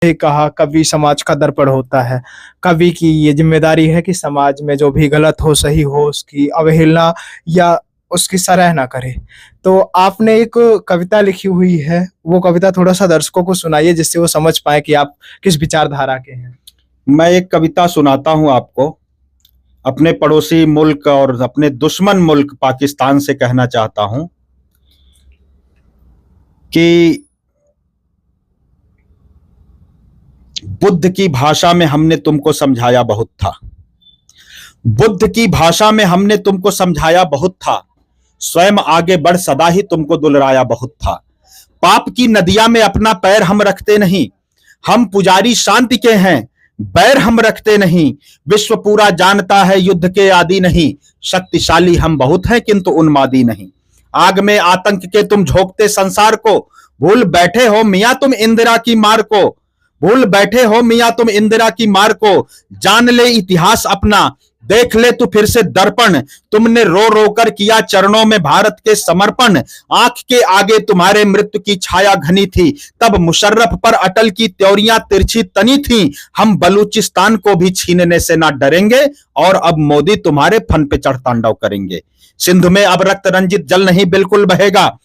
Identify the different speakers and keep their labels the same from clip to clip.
Speaker 1: ही कहा, कवि समाज का दर्पण होता है। कवि की ये जिम्मेदारी है कि समाज में जो भी गलत हो, सही हो, उसकी अवहेलना या उसकी सराहना करे। तो आपने एक कविता लिखी हुई है, वो कविता थोड़ा-सा दर्शकों को सुनाइए जिससे वो समझ पाएँ कि आप किस विचारधारा के हैं।
Speaker 2: मैं एक कविता सुनाता हूं आपको। अपने पड़ोसी मुल्क और अपने दुश्मन मुल्क पाकिस्तान से कहना चाहता हूं कि बुद्ध की भाषा में हमने तुमको समझाया बहुत था। बुद्ध की भाषा में हमने तुमको समझाया बहुत था। स्वयं आगे बढ़ सदा ही तुमको दुलराया बहुत था। पाप की नदिया में अपना पैर हम रखते नहीं। हम पुजारी शांति के हैं, बैर हम रखते नहीं। विश्व पूरा जानता है युद्ध के आदि नहीं। शक्तिशाली हम बहुत हैं किंतु उन्मादी नहीं। आग में आतंक के तुम झोंकते संसार को, भूल बैठे हो मियां तुम इंदिरा की मार को। भूल बैठे हो मियां तुम इंदिरा की मार को। जान ले इतिहास अपना, देख ले तू फिर से दर्पण। तुमने रो रो कर किया चरणों में भारत के समर्पण। आंख के आगे तुम्हारे मृत्यु की छाया घनी थी। तब मुशर्रफ पर अटल की त्योरियां तिरछी तनी थी। हम बलूचिस्तान को भी छीनने से ना डरेंगे और अब मोदी तुम्हारे फन पे चढ़ तांडव करेंगे। सिंधु में अब रक्त रंजित जल नहीं बिल्कुल बहेगा।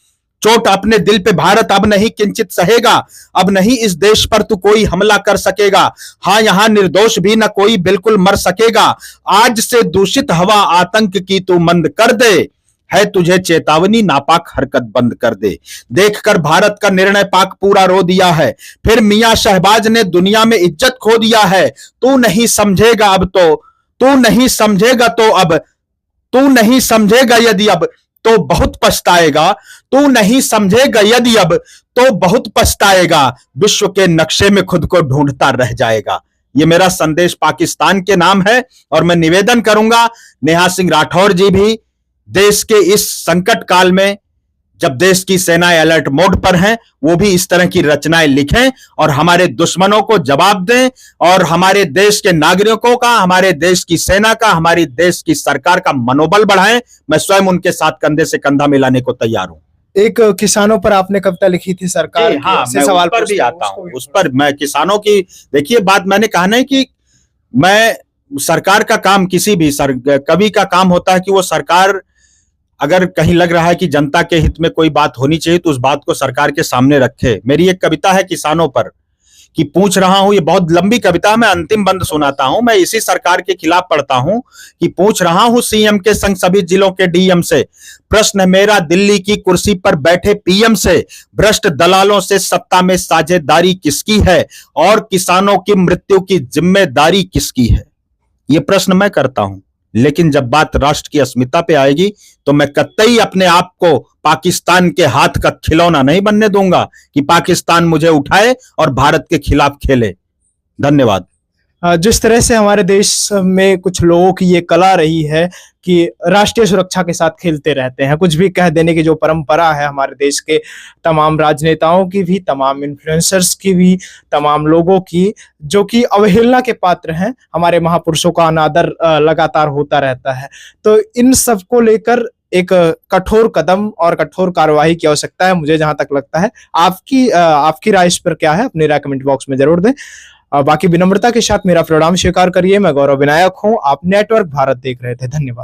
Speaker 2: चोट अपने दिल पे भारत अब नहीं किंचित सहेगा। अब नहीं इस देश पर तू कोई हमला कर सकेगा। हाँ यहां निर्दोष भी न कोई बिल्कुल मर सकेगा। आज से दूषित हवा आतंक की तू मंद कर दे। है तुझे चेतावनी नापाक हरकत बंद कर दे। देखकर भारत का निर्णय पाक पूरा रो दिया है। फिर मियां शहबाज ने दुनिया में इज्जत खो दिया है। तू नहीं समझेगा अब तो, तू नहीं समझेगा तो अब, तू नहीं समझेगा यदि अब तो बहुत पछताएगा। तू नहीं समझेगा यदि अब तो बहुत पछताएगा। विश्व के नक्शे में खुद को ढूंढता रह जाएगा। ये मेरा संदेश पाकिस्तान के नाम है और मैं निवेदन करूंगा नेहा सिंह राठौर जी भी देश के इस संकट काल में, जब देश की सेनाएं अलर्ट मोड पर हैं, वो भी इस तरह की रचनाएं लिखें और हमारे दुश्मनों को जवाब दें और हमारे देश के नागरिकों का, हमारे देश की सेना का, हमारी देश की सरकार का मनोबल बढ़ाएं। मैं स्वयं उनके साथ कंधे से कंधा मिलाने को तैयार हूं।
Speaker 1: एक किसानों पर आपने कविता लिखी थी, सरकार
Speaker 2: हाँ,
Speaker 1: से
Speaker 2: मैं
Speaker 1: सवाल
Speaker 2: उस पर भी आता हूं। उस पर मैं किसानों की, देखिए बात मैंने कहा ना कि मैं सरकार का काम, किसी भी कवि का काम होता है कि वो सरकार, अगर कहीं लग रहा है कि जनता के हित में कोई बात होनी चाहिए तो उस बात को सरकार के सामने रखे। मेरी एक कविता है किसानों पर कि पूछ रहा हूं, ये बहुत लंबी कविता है, मैं अंतिम बंद सुनाता हूं। मैं इसी सरकार के खिलाफ पढ़ता हूं कि पूछ रहा हूं सीएम के संग सभी जिलों के डीएम से। प्रश्न मेरा दिल्ली की कुर्सी पर बैठे पीएम से। भ्रष्ट दलालों से सत्ता में साझेदारी किसकी है और किसानों की मृत्यु की जिम्मेदारी किसकी है? ये प्रश्न मैं करता हूं। लेकिन जब बात राष्ट्र की अस्मिता पे आएगी तो मैं कतई अपने आप को पाकिस्तान के हाथ का खिलौना नहीं बनने दूंगा कि पाकिस्तान मुझे उठाए और भारत के खिलाफ खेले। धन्यवाद।
Speaker 1: जिस तरह से हमारे देश में कुछ लोगों की ये कला रही है कि राष्ट्रीय सुरक्षा के साथ खेलते रहते हैं, कुछ भी कह देने की जो परंपरा है हमारे देश के तमाम राजनेताओं की भी, तमाम इन्फ्लुएंसर्स की भी, तमाम लोगों की, जो कि अवहेलना के पात्र हैं। हमारे महापुरुषों का अनादर लगातार होता रहता है। तो इन सब को लेकर एक कठोर कदम और कठोर कार्यवाही की आवश्यकता है, मुझे जहां तक लगता है। आपकी राय इस पर क्या है? अपनी राय कमेंट बॉक्स में जरूर दें। बाकी विनम्रता के साथ मेरा प्रणाम स्वीकार करिए। मैं गौरव विनायक हूं। आप नेटवर्क भारत देख रहे थे। धन्यवाद।